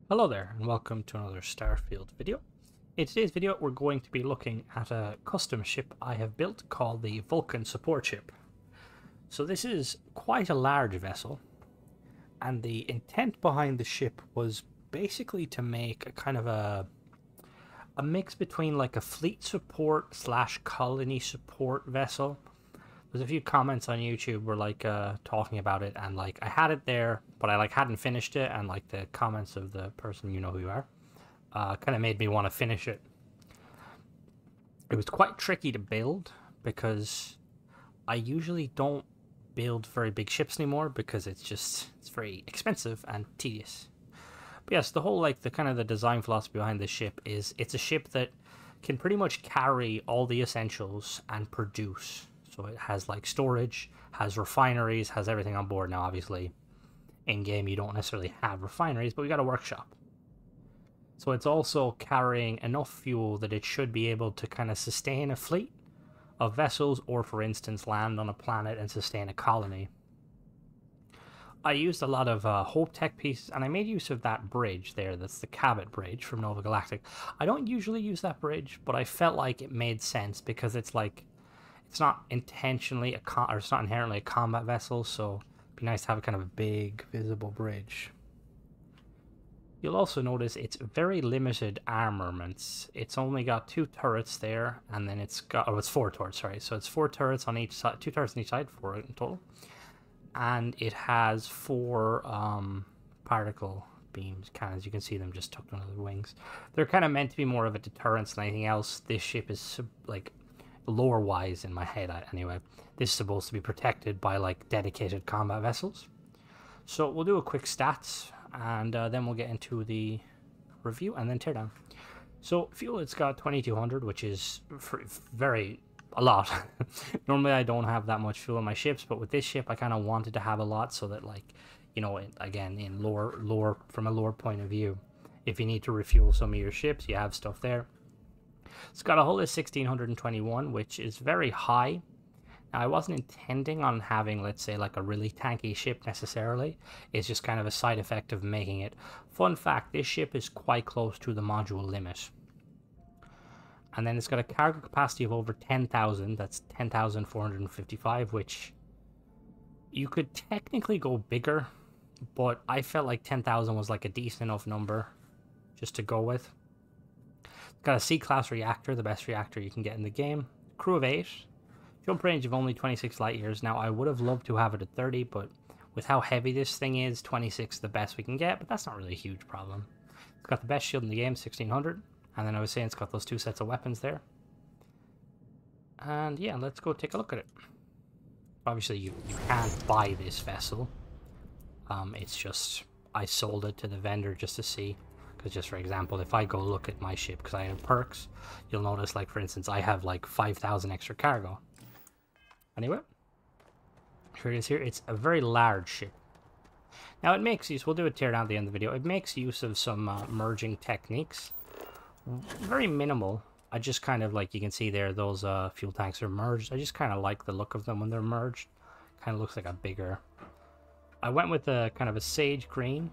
Hello there, and welcome to another Starfield video. In today's video, we're going to be looking at a custom ship I have built called the Vulcan Support Ship. So this is quite a large vessel, and the intent behind the ship was basically to make a kind of a mix between like a fleet support slash colony support vessel. There's a few comments on YouTube were like talking about it, and like I had it there, but I hadn't finished it, and like the comments of the person, you know who you are, kind of made me want to finish it. It was quite tricky to build because I usually don't build very big ships anymore because it's very expensive and tedious. But yes, the whole the kind of the design philosophy behind this ship is it's a ship that can pretty much carry all the essentials and produce. So it has like storage, has refineries, has everything on board. Now, obviously, in game you don't necessarily have refineries, but we got a workshop. So it's also carrying enough fuel that it should be able to kind of sustain a fleet of vessels, or for instance, land on a planet and sustain a colony. I used a lot of Hope Tech pieces, and I made use of that bridge there. That's the Cabot Bridge from Nova Galactic. I don't usually use that bridge, but I felt like it made sense because it's like, it's not intentionally it's not inherently a combat vessel, so it'd be nice to have a kind of a big visible bridge. You'll also notice it's very limited armaments. It's only got 2 turrets there, and then it's got, oh, it's 4 turrets, sorry. So it's 4 turrets on each side, 2 turrets on each side, 4 in total. And it has 4 particle beams cannons. You can see them just tucked under the wings. They're kind of meant to be more of a deterrence than anything else. This ship is like, lore-wise in my head anyway, this is supposed to be protected by like dedicated combat vessels. So we'll do a quick stats, and then we'll get into the review and then teardown. So fuel, it's got 2200, which is a lot. Normally I don't have that much fuel in my ships, but with this ship I kind of wanted to have a lot so that, like, you know, again, in lore from a lore point of view, if you need to refuel some of your ships, you have stuff there. It's got a hull of 1621, which is very high. Now, I wasn't intending on having, let's say, like a really tanky ship necessarily. It's just kind of a side effect of making it. Fun fact, this ship is quite close to the module limit. And then it's got a cargo capacity of over 10,000. That's 10,455, which you could technically go bigger, but I felt like 10,000 was like a decent enough number just to go with. Got a C-class reactor, the best reactor you can get in the game. Crew of 8. Jump range of only 26 light years. Now, I would have loved to have it at 30, but with how heavy this thing is, 26 is the best we can get, but that's not really a huge problem. It's got the best shield in the game, 1600. And then I was saying it's got those 2 sets of weapons there. And yeah, let's go take a look at it. Obviously, you can't buy this vessel. It's just, I sold it to the vendor just to see. Because just for example, if I go look at my ship, because I have perks, you'll notice, like, for instance, I have like 5,000 extra cargo. Anyway, here it is here. It's a very large ship. Now it makes use, we'll do a teardown at the end of the video, it makes use of some merging techniques. Very minimal. I just kind of, like, you can see there, those fuel tanks are merged. I just kind of like the look of them when they're merged. Kind of looks like a bigger... I went with a kind of a sage green,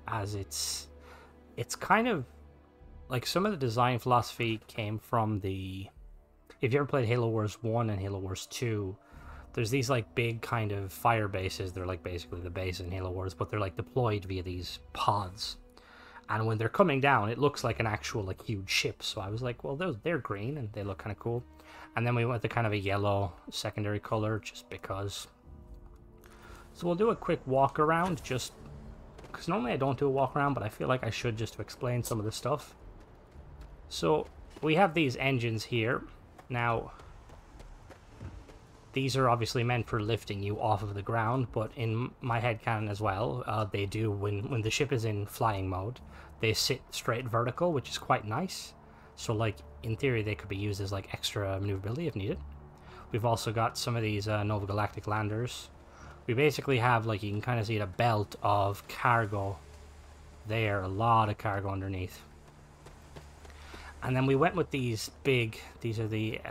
as it's kind of like some of the design philosophy came from the, if you ever played Halo Wars 1 and Halo Wars 2, there's these like big kind of fire bases. They're like basically the base in Halo Wars, but they're like deployed via these pods. And when they're coming down, it looks like an actual like huge ship. So I was like, well, they're green and they look kind of cool. And then we went to kind of a yellow secondary color just because. So we'll do a quick walk around just because normally I don't do a walk around, but I feel like I should just to explain some of the stuff. So we have these engines here. Now, these are obviously meant for lifting you off of the ground, but in my headcanon as well, they do, when the ship is in flying mode, they sit straight vertical, which is quite nice. So, like, in theory, they could be used as like extra maneuverability if needed. We've also got some of these Nova Galactic landers. We basically have, like, you can kind of see the belt of cargo there, a lot of cargo underneath. And then we went with these big, these are the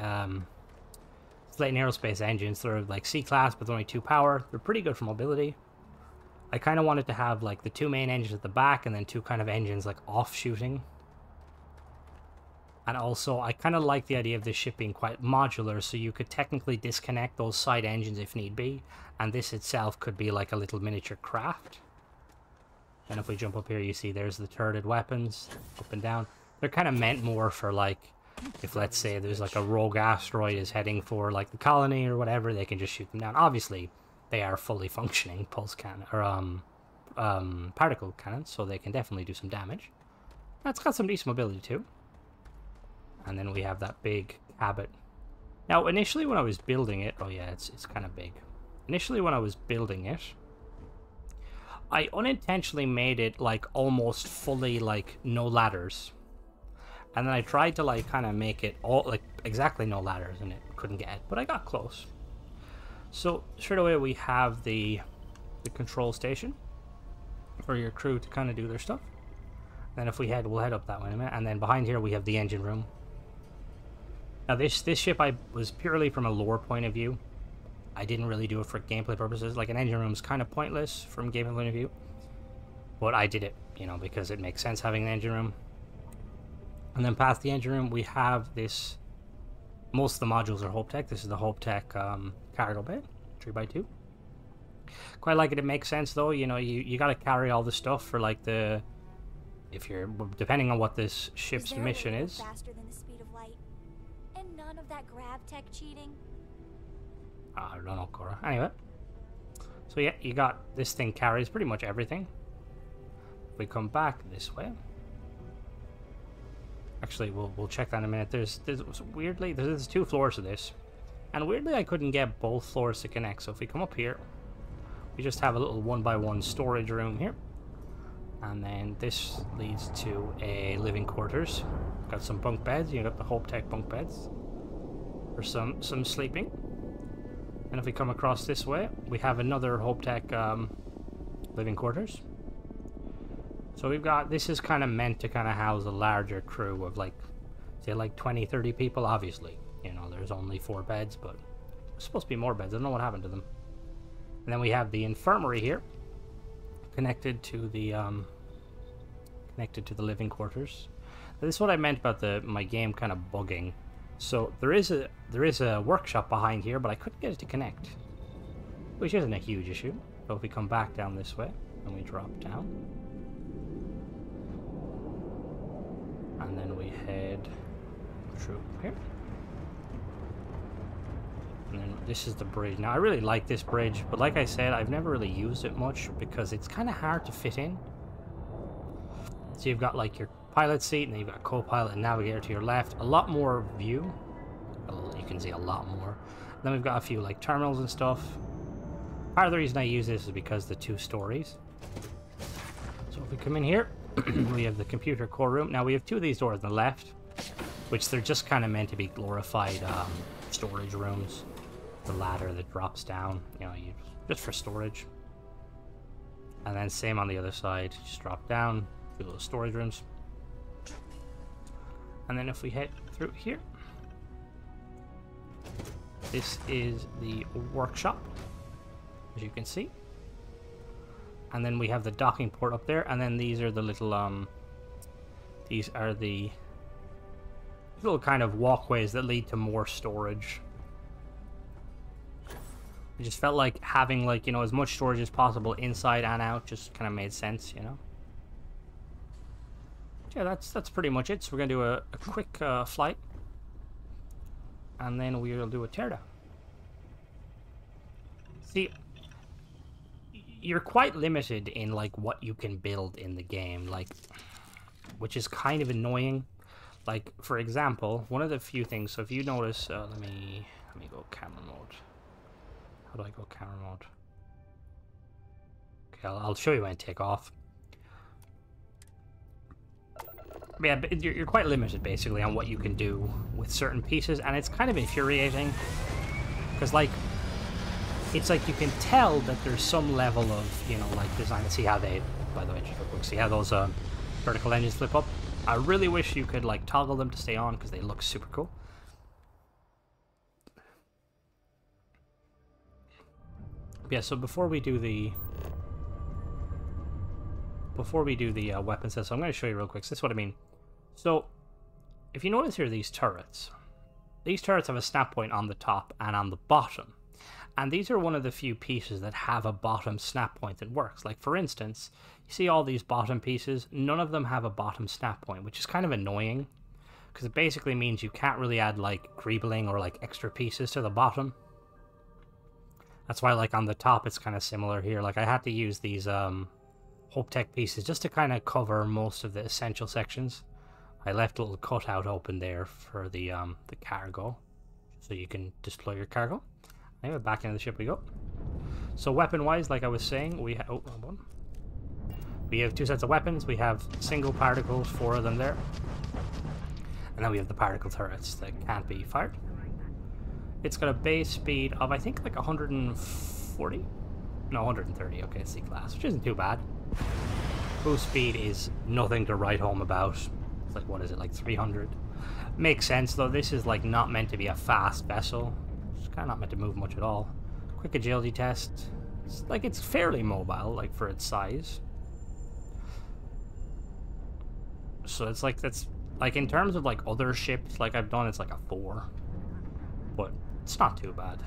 Slayton Aerospace engines. They're like C-class, but they're only 2 power. They're pretty good for mobility. I kind of wanted to have like the two main engines at the back and then two kind of engines like off-shooting. And also, I kind of like the idea of this ship being quite modular, so you could technically disconnect those side engines if need be, and this itself could be like a little miniature craft. And if we jump up here, you see there's the turreted weapons, up and down. They're kind of meant more for like, if let's say there's like a rogue asteroid is heading for like the colony or whatever, they can just shoot them down. Obviously, they are fully functioning pulse cannon, or particle cannons, so they can definitely do some damage. That's got some decent mobility too. And then we have that big cabin. Now, initially when I was building it... Oh, yeah, it's kind of big. Initially when I was building it, I unintentionally made it, like, almost fully, like, no ladders. And then I tried to, like, kind of make it all, like, exactly no ladders, and it couldn't get it. But I got close. So, straight away we have the control station for your crew to kind of do their stuff. Then if we head, we'll head up that way in a minute. And then behind here we have the engine room. Now this ship was purely from a lore point of view. I didn't really do it for gameplay purposes. Like an engine room is kind of pointless from gameplay point of view. But I did it, you know, because it makes sense having an engine room. And then past the engine room we have this... Most of the modules are Hope Tech. This is the Hope Tech cargo bay, 3x2. Quite like it. It makes sense though, you know, you got to carry all the stuff for like the... If you're... Depending on what this ship's mission is. Faster than the speed of light? And none of that grav tech cheating? I don't know, Cora. Anyway. So yeah, you got... This thing carries pretty much everything. If we come back this way... Actually, we'll check that in a minute. There's weirdly... There's 2 floors of this. And weirdly, I couldn't get both floors to connect. So if we come up here... We just have a little 1x1 storage room here. And then this leads to a living quarters. Got some bunk beds. You got the Hope Tech bunk beds for some sleeping. And if we come across this way, we have another Hope Tech living quarters. So we've got, this is kind of meant to kind of house a larger crew of like, say like 20, 30 people. Obviously, you know, there's only 4 beds, but there's supposed to be more beds. I don't know what happened to them. And then we have the infirmary here, connected to the living quarters. Now, this is what I meant about my game kind of bugging. So there is a workshop behind here, but I couldn't get it to connect, which isn't a huge issue. So if we come back down this way and we drop down, and then we head through here. And then this is the bridge. Now I really like this bridge, but like I said, I've never really used it much because it's kind of hard to fit in. So you've got like your pilot seat, and then you've got co-pilot and navigator to your left. A lot more view. You can see a lot more. Then we've got a few like terminals and stuff. Part of the reason I use this is because the 2 stories. So if we come in here, we have the computer core room. Now we have 2 of these doors on the left, which they're just kind of meant to be glorified storage rooms. The ladder that drops down, you know, just for storage. And then same on the other side, just drop down, 2 little storage rooms. And then if we head through here, this is the workshop, as you can see. And then we have the docking port up there, and then these are the little these are the little kind of walkways that lead to more storage. I just felt like having, like, you know, as much storage as possible inside and out just kind of made sense, you know. Yeah, that's pretty much it. So we're gonna do a quick flight, and then we'll do a teardown. See, you're quite limited in like what you can build in the game, like, which is kind of annoying. Like, for example, one of the few things. So if you notice, let me go camera mode. How do I go camera mode? Okay, I'll show you when I take off. But yeah, you're quite limited basically on what you can do with certain pieces, and it's kind of infuriating because, like, it's like you can tell that there's some level of, you know, like design. See how they, by the way, just real quick, see how those vertical engines flip up? I really wish you could like toggle them to stay on because they look super cool. Yeah, so before we do the before we do the weapon set, so I'm going to show you real quick. So this is what I mean. So, if you notice here, these turrets have a snap point on the top and on the bottom. And these are one of the few pieces that have a bottom snap point that works. Like, for instance, you see all these bottom pieces, none of them have a bottom snap point, which is kind of annoying, because it basically means you can't really add, like, greebling or, like, extra pieces to the bottom. That's why, like, on the top, it's kind of similar here. Like, I had to use these Hope Tech pieces just to kind of cover most of the essential sections. I left a little cutout open there for the cargo, so you can deploy your cargo. Anyway, back into the ship we go. So weapon-wise, like I was saying, we have we have two sets of weapons. We have single particles, 4 of them there, and then we have the particle turrets that can't be fired. It's got a base speed of, I think, like 140? No, 130. Okay, it's C-class, which isn't too bad. Boost speed is nothing to write home about. It's like, what is it, like 300? Makes sense, though. This is, like, not meant to be a fast vessel. It's kind of not meant to move much at all. Quick agility test. It's, like, it's fairly mobile, like, for its size. So it's, like, that's... Like, in terms of, like, other ships, like, I've done, it's, like, a 4. But it's not too bad.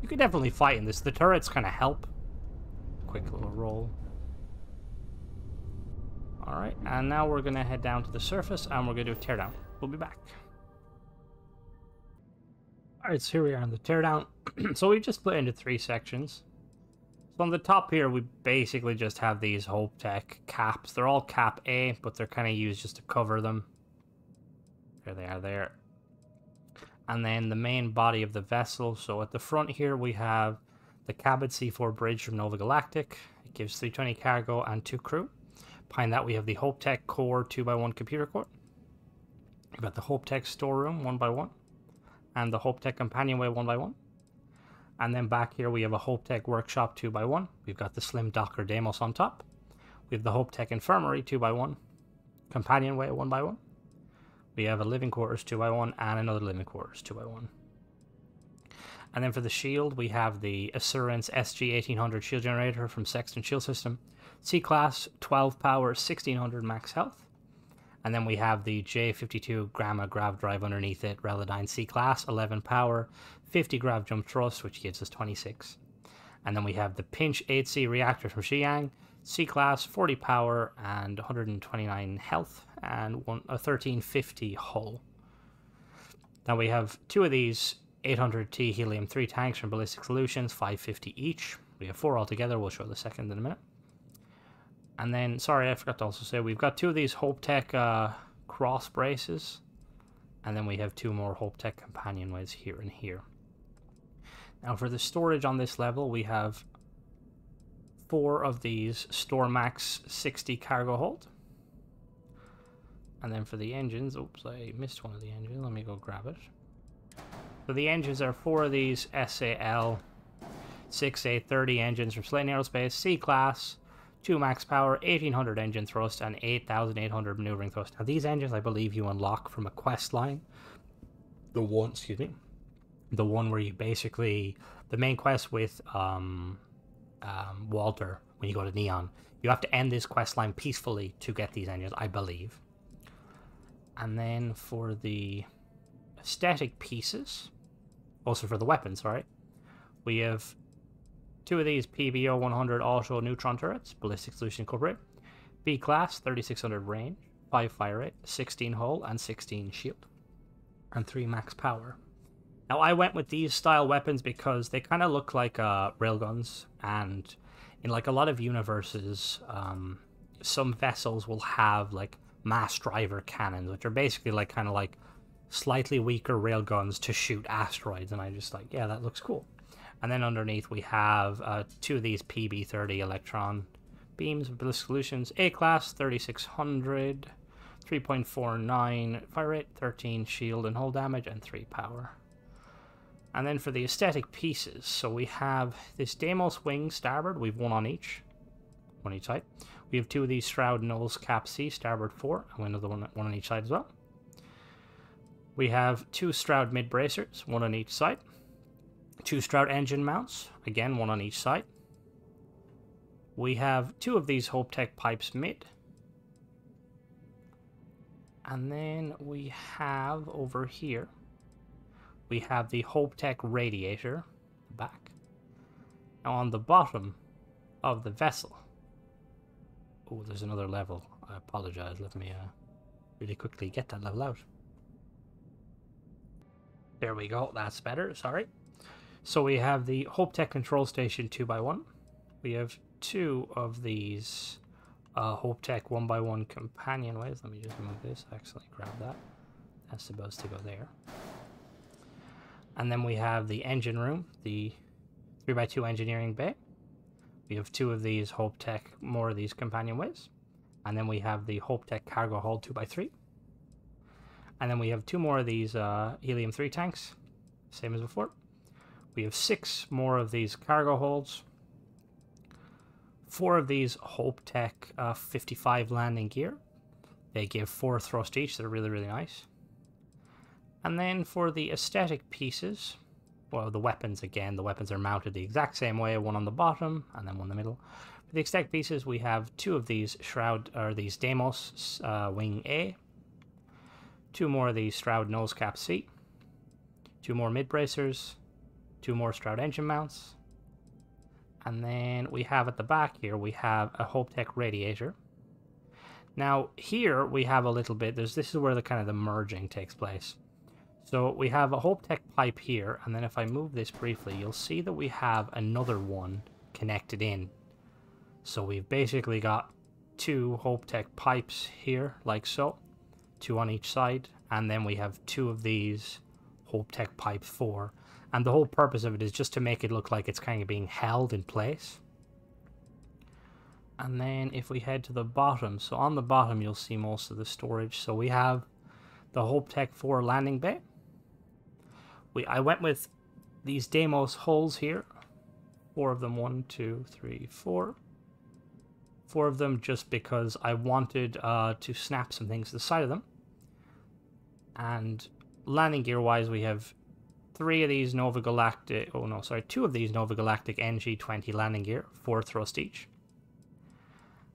You could definitely fight in this. The turrets kind of help. Quick little roll. Alright, and now we're going to head down to the surface, and we're going to do a teardown. We'll be back. Alright, so here we are on the teardown. So we just split into 3 sections. So on the top here, we basically just have these Hope Tech caps. They're all cap A, but they're kind of used just to cover them. There they are there. And then the main body of the vessel. So at the front here, we have the Cabot C4 bridge from Nova Galactic. It gives 320 cargo and 2 crew. Behind that, we have the Hope Tech Core 2x1 computer core. We've got the Hope Tech storeroom 1x1. And the Hope Tech companionway 1x1. And then back here, we have a Hope Tech workshop 2x1. We've got the Slim Docker Deimos on top. We have the Hope Tech infirmary 2x1. Companionway 1x1. We have a living quarters 2x1 and another living quarters 2x1. And then for the shield, we have the Assurance SG-1800 shield generator from Sexton Shield System. C-Class, 12 power, 1600 max health. And then we have the J52 Gamma Grav Drive underneath it, Relodyne C-Class, 11 power, 50 Grav Jump Thrust, which gives us 26. And then we have the Pinch 8C reactor from Xi'an, C-Class, 40 power and 129 health, and a 1350 hull. Now we have 2 of these 800T helium-3 tanks from Ballistic Solutions, 550 each. We have 4 altogether. We'll show the second in a minute. And then, sorry, I forgot to also say, we've got 2 of these Hope Tech cross braces. And then we have 2 more Hope Tech companionways here and here. Now for the storage on this level, we have 4 of these StoreMax 60 cargo hold. And then for the engines, oops, I missed one of the engines. Let me go grab it. So the engines are 4 of these SAL 6830 engines from Slayton Aerospace, C-Class, 2 max power, 1800 engine thrust, and 8800 maneuvering thrust. Now these engines, I believe you unlock from a quest line. The one where you basically, the main quest with Walter, when you go to Neon, you have to end this quest line peacefully to get these engines, I believe. And then for the aesthetic pieces, also for the weapons, sorry, we have 2 of these PBO 100 Auto Neutron turrets, Ballistic Solution Incorporated, B-Class, 3600 range, 5 fire rate, 16 hull, and 16 shield, and 3 max power. Now I went with these style weapons because they kind of look like railguns, and in like a lot of universes, some vessels will have like mass driver cannons, which are basically like kind of like slightly weaker railguns to shoot asteroids, and I just like, yeah, that looks cool. And then underneath we have 2 of these PB-30 electron beams with Ballistic Solutions, A-Class, 3600, 3.49 fire rate, 13 shield and hull damage, and 3 power. And then for the aesthetic pieces, so we have this Deimos wing starboard, we've 1 on each side. We have 2 of these Shroud nose cap C, starboard 4, and another one on each side as well. We have 2 Stroud mid bracers, 1 on each side. 2 Stroud engine mounts, again 1 on each side. we have 2 of these Hope Tech pipes mid. And then we have over here, we have the Hope Tech radiator back. Now on the bottom of the vessel, oh, there's another level. I apologize. Let me really quickly get that level out. There we go. That's better. Sorry. So we have the Hope Tech control station 2x1. We have 2 of these Hope Tech 1x1 companionways. Let me just move this. Actually, grab that. That's supposed to go there. And then we have the engine room, the 3x2 engineering bay. We have 2 of these Hope Tech, more of these companionways. And then we have the Hope Tech cargo hold 2x3. And then we have 2 more of these helium-3 tanks, same as before. We have 6 more of these cargo holds. 4 of these Hope Tech 55 landing gear. They give 4 thrust each. They're really, really nice. And then for the aesthetic pieces, well, the weapons again, the weapons are mounted the exact same way, one on the bottom and then one in the middle. For the aesthetic pieces, we have 2 of these Shroud, or these Deimos Wing A, 2 more of these Shroud Nose Cap C, 2 more mid bracers, 2 more Shroud engine mounts, and then we have at the back here, we have a Hope Tech radiator. Now here we have a little bit, this is where the kind of the merging takes place. So we have a Hope Tech pipe here, and then if I move this briefly, you'll see that we have another one connected in. So we've basically got 2 Hope Tech pipes here, like so, 2 on each side, and then we have 2 of these Hope Tech pipe 4. And the whole purpose of it is just to make it look like it's kind of being held in place. And then if we head to the bottom, so on the bottom you'll see most of the storage. So we have the Hope Tech 4 landing bay. I went with these Deimos hulls here. 4 of them, 1, 2, 3, 4. 4 of them just because I wanted to snap some things to the side of them. And landing gear wise, we have 3 of these Nova Galactic, 2 of these Nova Galactic NG20 landing gear, 4 thrust each.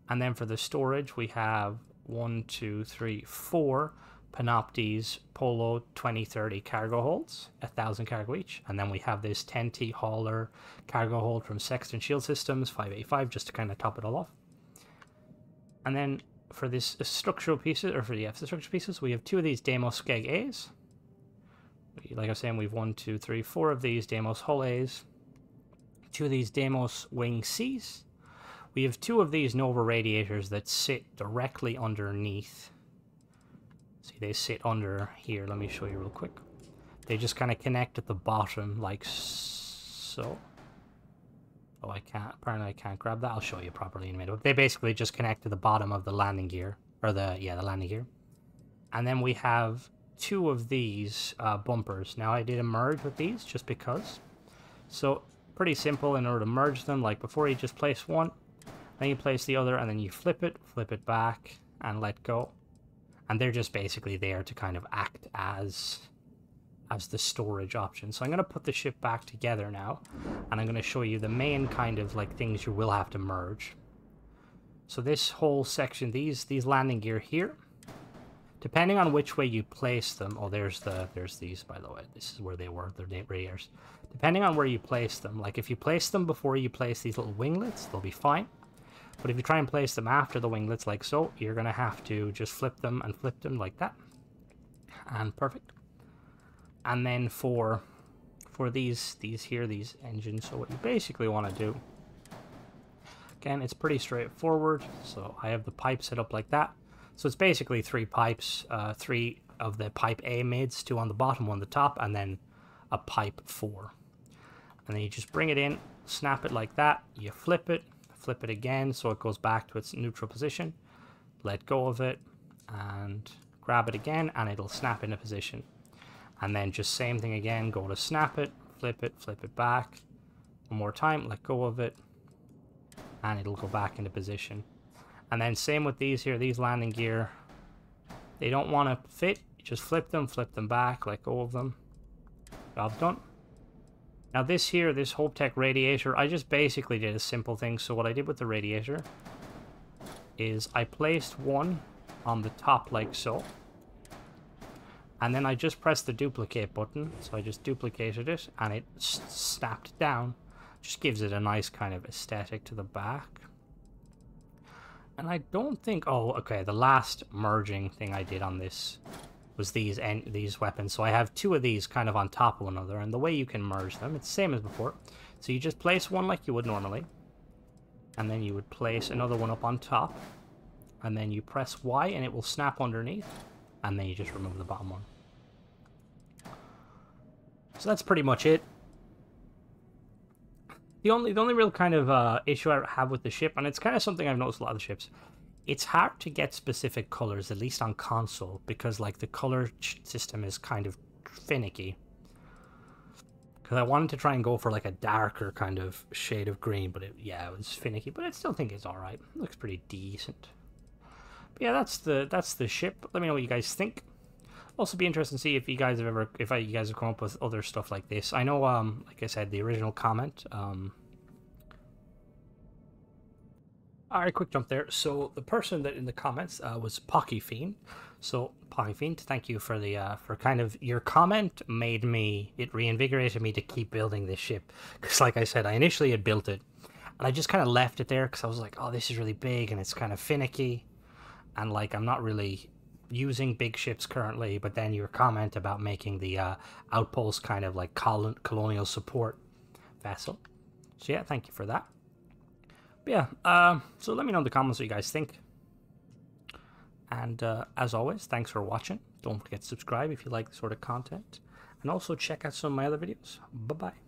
And then for the storage, we have 1, 2, 3, 4 Panoptes Polo 2030 cargo holds, 1,000 cargo each. And then we have this 10T hauler cargo hold from Sexton Shield Systems, 585, just to kind of top it all off. And then for this structural pieces, or for the structural pieces, we have 2 of these Deimos Skeg A's. Like I was saying, we've 1, 2, 3, 4 of these Deimos Hull A's, 2 of these Deimos Wing C's. We have 2 of these Nova radiators that sit directly underneath. See, they sit under here. Let me show you real quick. They just kind of connect at the bottom, like so. Oh, I can't. Apparently, I can't grab that. I'll show you properly in a minute. They basically just connect to the bottom of the landing gear, or the landing gear. And then we have 2 of these bumpers. Now, I did a merge with these just because. So, pretty simple in order to merge them. Like before, you just place one, then you place the other, and then you flip it back, and let go. And they're just basically there to kind of act as the storage option. So I'm going to put the ship back together now, and I'm going to show you the main kind of like things you will have to merge. So this whole section, these landing gear here, depending on which way you place them, oh, there's these, by the way. This is where they were, they're radiators. Depending on where you place them, like if you place them before you place these little winglets, they'll be fine. But if you try and place them after the winglets like so, you're going to have to just flip them and flip them like that. And perfect. And then for these engines, so what you basically want to do, again, it's pretty straightforward. So I have the pipe set up like that. So it's basically 3 pipes, 3 of the pipe A mids, 2 on the bottom, 1 on the top, and then a pipe 4. And then you just bring it in, snap it like that, you flip it again so it goes back to its neutral position, let go of it, and grab it again, and it'll snap into position. And then just same thing again, go to snap it, flip it back, one more time, let go of it, and it'll go back into position. And then same with these here, these landing gear, they don't want to fit, just flip them back, let go of them, job's done. Now this here, this Hope Tech radiator, I just basically did a simple thing. So what I did with the radiator is I placed one on the top like so. And then I just pressed the duplicate button. So I just duplicated it and it snapped down. Just gives it a nice kind of aesthetic to the back. And I don't think... Oh, okay, the last merging thing I did on this was these weapons. So I have two of these kind of on top of one another, and the way you can merge them, it's the same as before. So you just place one like you would normally, and then you would place another one up on top, and then you press Y and it will snap underneath, and then you just remove the bottom one. So that's pretty much it. The only real kind of issue I have with the ship, and it's kind of something I've noticed a lot of the ships, it's hard to get specific colors, at least on console, because like the color system is kind of finicky. Because I wanted to try and go for like a darker kind of shade of green, but it was finicky. But I still think it's all right. It looks pretty decent. But yeah, that's the ship. Let me know what you guys think. Also, be interested to see if you guys have come up with other stuff like this. I know, like I said, the original comment. Alright, quick jump there. So the person that in the comments was Pocky Fiend. So Pocky Fiend, thank you for the for kind of your comment. It reinvigorated me to keep building this ship. Because like I said, I initially had built it, and I just kind of left it there because I was like, oh, this is really big and it's kind of finicky, and like I'm not really using big ships currently. But then your comment about making the outpost kind of like colonial support vessel. So yeah, thank you for that. But yeah, so let me know in the comments what you guys think. And as always, thanks for watching. Don't forget to subscribe if you like this sort of content. And also check out some of my other videos. Bye-bye.